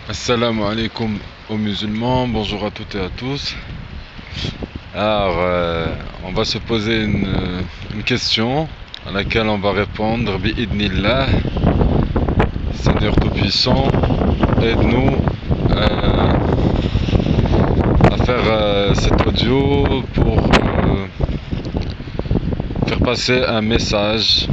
Assalamu alaikum aux musulmans, bonjour à toutes et à tous. Alors, on va se poser une question à laquelle on va répondre bi'idnillah. Seigneur Tout-Puissant, aide-nous à faire cet audio pour faire passer un message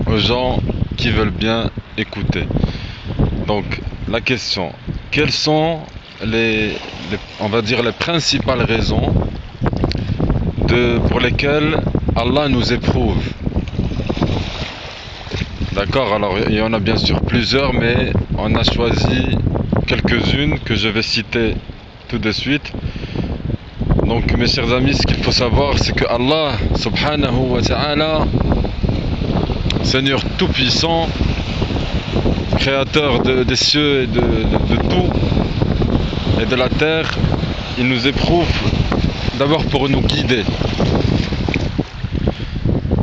aux gens qui veulent bien écouter. Donc, la question, quelles sont on va dire les principales raisons pour lesquelles Allah nous éprouve? D'accord, alors il y en a bien sûr plusieurs, mais on a choisi quelques-unes que je vais citer tout de suite. Donc mes chers amis, ce qu'il faut savoir, c'est que Allah subhanahu wa ta'ala, Seigneur tout-puissant, créateur des cieux et de tout et de la terre, il nous éprouve d'abord pour nous guider,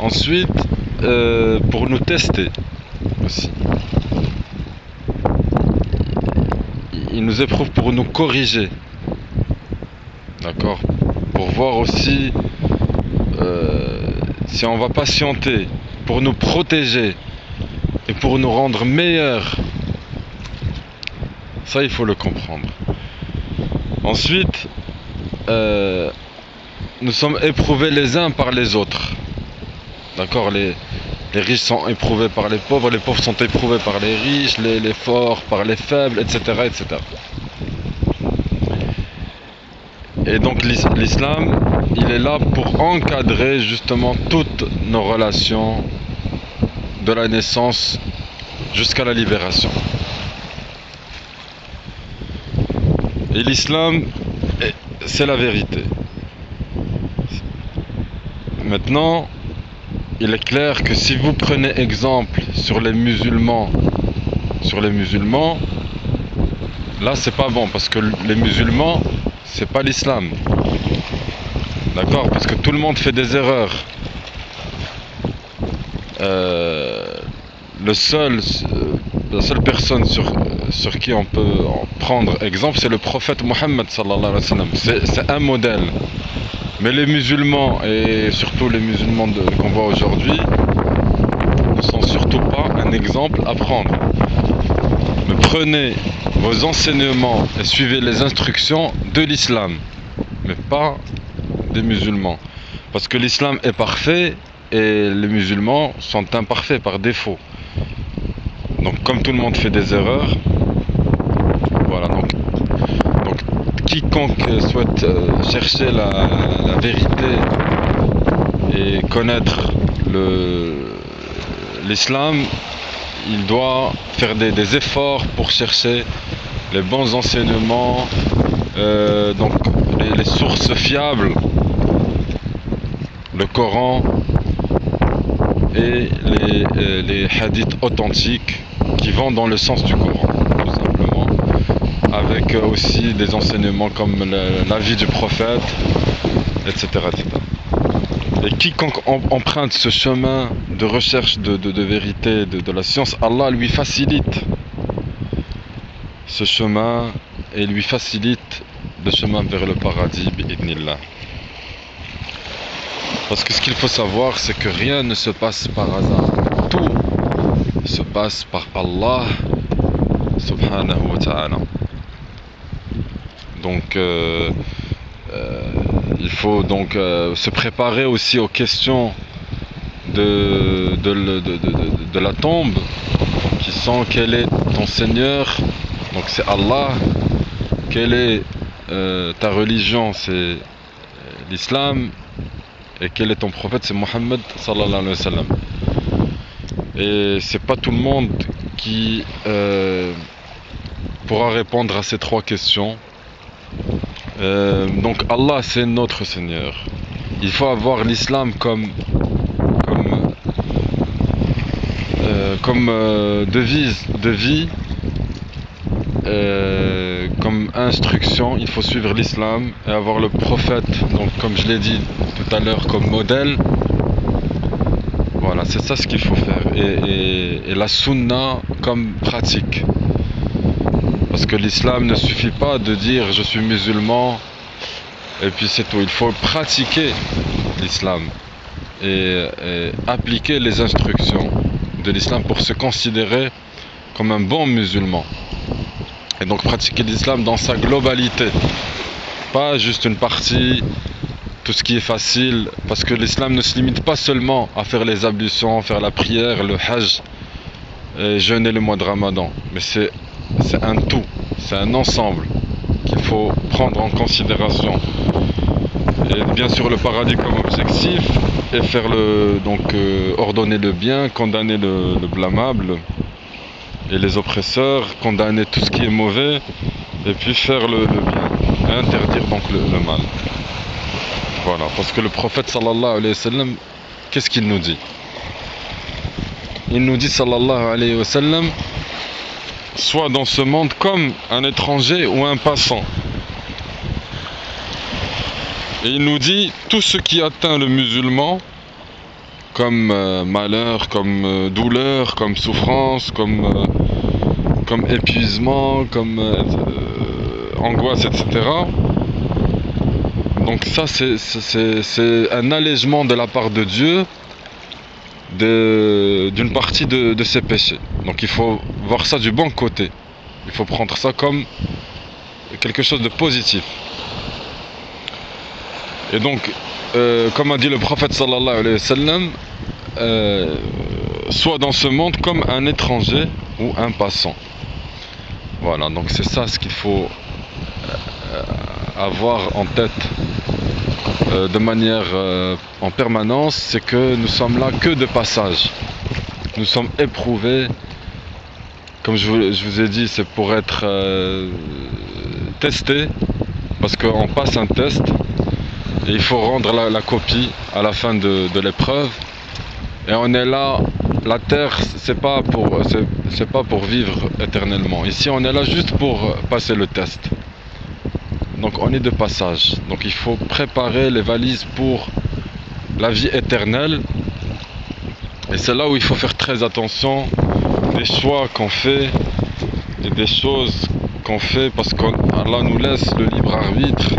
ensuite pour nous tester aussi. Il nous éprouve pour nous corriger, d'accord, pour voir aussi si on va patienter, pour nous protéger et pour nous rendre meilleurs. Ça, il faut le comprendre. Ensuite, nous sommes éprouvés les uns par les autres. D'accord, les riches sont éprouvés par les pauvres sont éprouvés par les riches, les forts par les faibles, etc., etc. Et donc l'islam, il est là pour encadrer justement toutes nos relations de la naissance jusqu'à la libération. Et l'islam, c'est la vérité. Maintenant, il est clair que si vous prenez exemple sur les musulmans, là c'est pas bon, parce que les musulmans, c'est pas l'islam. D'accord, parce que tout le monde fait des erreurs. La seule personne sur qui on peut en prendre exemple, c'est le prophète Mohammed sallallahu alayhi wa sallam. C'est un modèle. Mais les musulmans, et surtout les musulmans qu'on voit aujourd'hui, ne sont surtout pas un exemple à prendre. Mais prenez vos enseignements et suivez les instructions de l'islam, mais pas des musulmans. Parce que l'islam est parfait et les musulmans sont imparfaits par défaut. Donc comme tout le monde fait des erreurs, voilà, donc quiconque souhaite chercher la vérité et connaître l'islam, il doit faire des efforts pour chercher les bons enseignements, donc les sources fiables, le Coran et les hadiths authentiques qui vont dans le sens du Coran, tout simplement, avec aussi des enseignements comme la vie du prophète, etc., etc. Et quiconque emprunte ce chemin de recherche de vérité, de la science, Allah lui facilite ce chemin et lui facilite le chemin vers le paradis, bi'idnillah. Parce que ce qu'il faut savoir, c'est que rien ne se passe par hasard. Tout se passe par Allah subhanahu wa ta'ala. Donc il faut donc se préparer aussi aux questions de la tombe, qui sont: quel est ton Seigneur? Donc c'est Allah. Quelle est ta religion? C'est l'islam. Et quel est ton prophète? C'est Mohammed sallallahu alayhi wa sallam. Et c'est pas tout le monde qui pourra répondre à ces trois questions. Donc Allah, c'est notre Seigneur. Il faut avoir l'islam comme devise de vie, comme instruction. Il faut suivre l'islam et avoir le prophète, donc comme je l'ai dit tout à l'heure, comme modèle. Voilà, c'est ça ce qu'il faut faire. Et la sunna comme pratique. Parce que l'islam ne suffit pas de dire je suis musulman et puis c'est tout. Il faut pratiquer l'islam et appliquer les instructions de l'islam pour se considérer comme un bon musulman. Et donc pratiquer l'islam dans sa globalité, pas juste une partie, tout ce qui est facile, parce que l'islam ne se limite pas seulement à faire les ablutions, faire la prière, le hajj et jeûner le mois de Ramadan, mais c'est un tout, c'est un ensemble qu'il faut prendre en considération. Et bien sûr le paradis comme objectif, et faire ordonner le bien, condamner le blâmable et les oppresseurs, condamner tout ce qui est mauvais, et puis faire le bien, et interdire donc le mal. Voilà, parce que le prophète sallallahu alayhi wa sallam, qu'est-ce qu'il nous dit? Il nous dit sallallahu alayhi wa sallam, sois dans ce monde comme un étranger ou un passant. Et il nous dit, tout ce qui atteint le musulman, comme malheur, comme douleur, comme souffrance, comme épuisement, comme angoisse, etc. Donc ça, c'est un allègement de la part de Dieu d'une partie de ses péchés. Donc il faut voir ça du bon côté. Il faut prendre ça comme quelque chose de positif. Et donc, comme a dit le prophète sallallahu alayhi wa sallam, soit dans ce monde comme un étranger ou un passant. Voilà, donc c'est ça ce qu'il faut avoir en tête de manière en permanence, c'est que nous sommes là que de passage. Nous sommes éprouvés, comme je vous ai dit, c'est pour être testés, parce qu'on passe un test et il faut rendre la copie à la fin de l'épreuve. Et on est là, la terre, c'est pas pour vivre éternellement. Ici, on est là juste pour passer le test. Donc on est de passage. Donc il faut préparer les valises pour la vie éternelle. Et c'est là où il faut faire très attention des choix qu'on fait et des choses qu'on fait, parce qu'Allah nous laisse le libre arbitre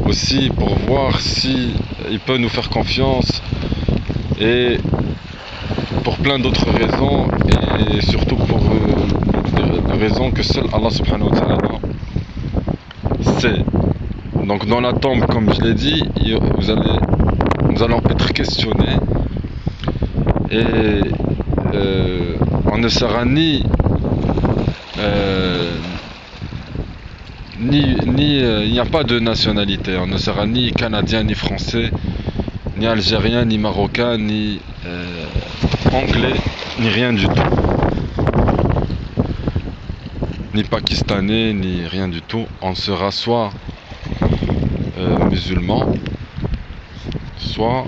aussi pour voir si il peut nous faire confiance, et pour plein d'autres raisons, et surtout pour des raisons que seul Allah subhanahu wa ta'ala sait. Donc dans la tombe, comme je l'ai dit, nous allons être questionnés, et on ne sera il n'y a pas de nationalité, on ne sera ni canadien, ni français, ni algérien, ni marocain, ni anglais, ni rien du tout, ni pakistanais, ni rien du tout. On sera soit musulman, soit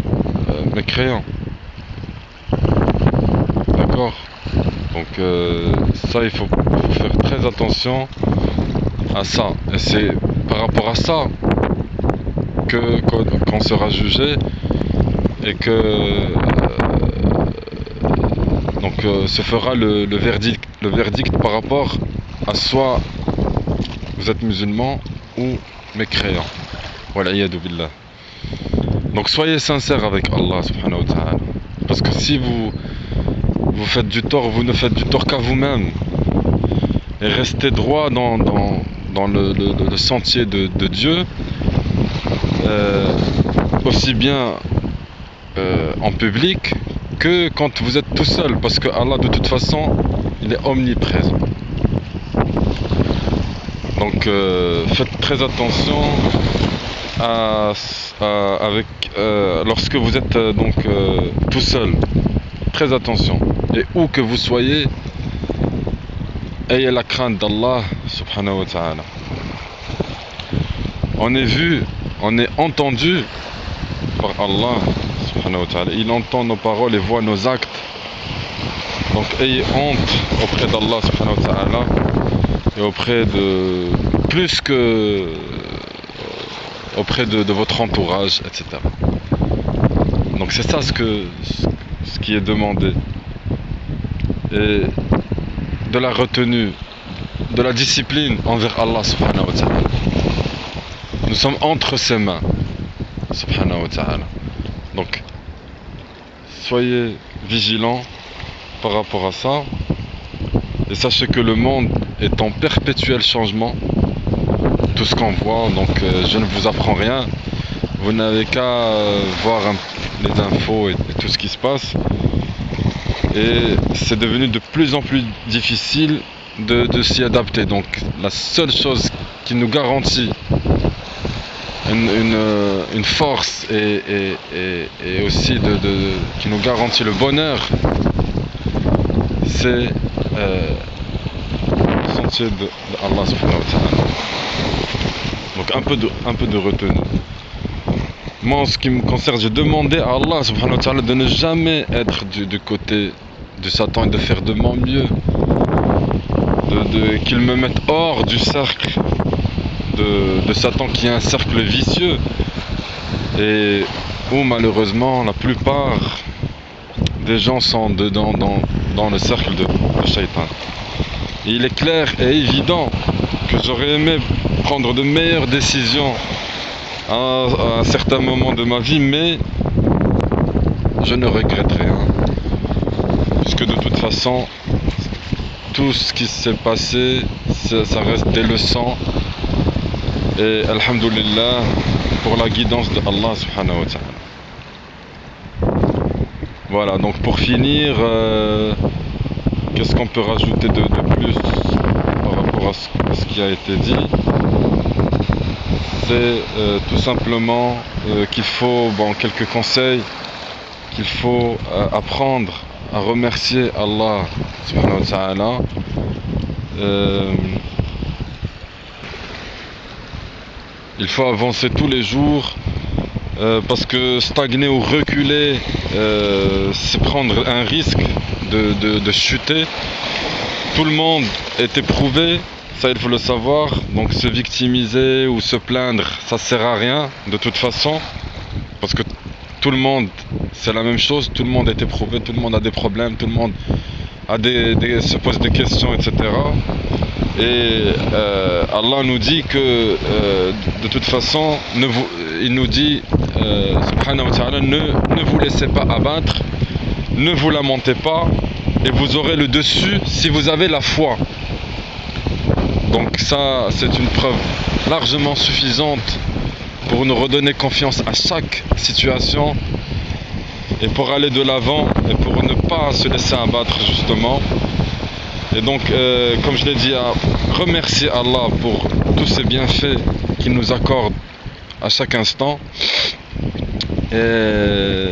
mécréant. D'accord? Donc ça, il faut faire très attention à ça. Et c'est par rapport à ça qu'on sera jugé, et que se fera le verdict par rapport à soit vous êtes musulman ou mécréant. Voilà, yadou billah. Donc soyez sincères avec Allah subhanahu wa ta'ala, parce que si vous faites du tort, vous ne faites du tort qu'à vous-même, et restez droit dans le sentier de Dieu, aussi bien en public que quand vous êtes tout seul, parce que Allah de toute façon il est omniprésent. Donc faites très attention lorsque vous êtes tout seul, très attention, et où que vous soyez, ayez la crainte d'Allah subhanahu wa ta'ala. On est vu, on est entendu par Allah subhanahu wa ta'ala. Il entend nos paroles et voit nos actes. Donc ayez honte auprès d'Allah subhanahu wa ta'ala, et auprès de plus que auprès de votre entourage, etc. Donc c'est ça ce qui est demandé. Et de la retenue de la discipline envers Allah subhanahu wa ta'ala. Nous sommes entre ses mains, subhanahu wa ta'ala. Donc, soyez vigilants par rapport à ça. Et sachez que le monde est en perpétuel changement. Tout ce qu'on voit, donc je ne vous apprends rien. Vous n'avez qu'à voir les infos et tout ce qui se passe. Et c'est devenu de plus en plus difficile de s'y adapter. Donc la seule chose qui nous garantit une force et aussi qui nous garantit le bonheur, c'est le sentier de Allah subhanahu wa ta'ala. Donc un peu de retenue. Moi, en ce qui me concerne, j'ai demandé à Allah subhanahu wa ta'ala de ne jamais être du côté de Satan et de faire de mon mieux, qu'il me mette hors du cercle de Satan, qui est un cercle vicieux et où malheureusement la plupart des gens sont dedans dans le cercle de Shaitan. Et il est clair et évident que j'aurais aimé prendre de meilleures décisions à un certain moment de ma vie, mais je ne regrette rien, puisque de toute façon tout ce qui s'est passé, ça reste des leçons, et alhamdulillah pour la guidance de Allah subhanahu wa ta'ala. Voilà, donc pour finir, qu'est-ce qu'on peut rajouter de plus par rapport à ce qui a été dit? C'est tout simplement qu'il faut, quelques conseils, qu'il faut apprendre à remercier Allah subhanahu wa ta'ala. Il faut avancer tous les jours, parce que stagner ou reculer, c'est prendre un risque de chuter. Tout le monde est éprouvé, ça il faut le savoir, donc se victimiser ou se plaindre, ça sert à rien de toute façon, parce que tout le monde, c'est la même chose, tout le monde est éprouvé, tout le monde a des problèmes, tout le monde a se pose des questions, etc. Et Allah nous dit que de toute façon, il nous dit, subhanahu wa ta'ala, ne vous laissez pas abattre, ne vous lamentez pas, et vous aurez le dessus si vous avez la foi. Donc ça, c'est une preuve largement suffisante pour nous redonner confiance à chaque situation et pour aller de l'avant et pour ne pas se laisser abattre justement. Et donc, comme je l'ai dit, à remercier Allah pour tous ces bienfaits qu'il nous accorde à chaque instant, et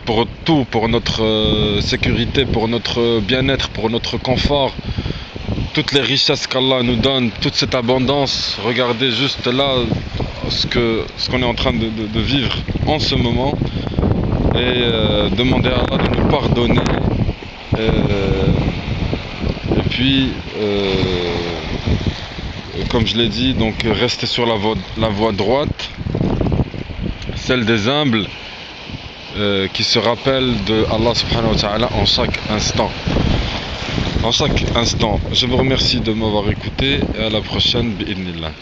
pour tout, pour notre sécurité, pour notre bien-être, pour notre confort, toutes les richesses qu'Allah nous donne, toute cette abondance. Regardez juste là ce qu'on est en train de vivre en ce moment, et demander à Allah de nous pardonner, et puis comme je l'ai dit, donc rester sur la voie droite, celle des humbles, qui se rappellent de Allah subhanahu wa ta'ala en chaque instant. Je vous remercie de m'avoir écouté, et à la prochaine, bi'idhnillah.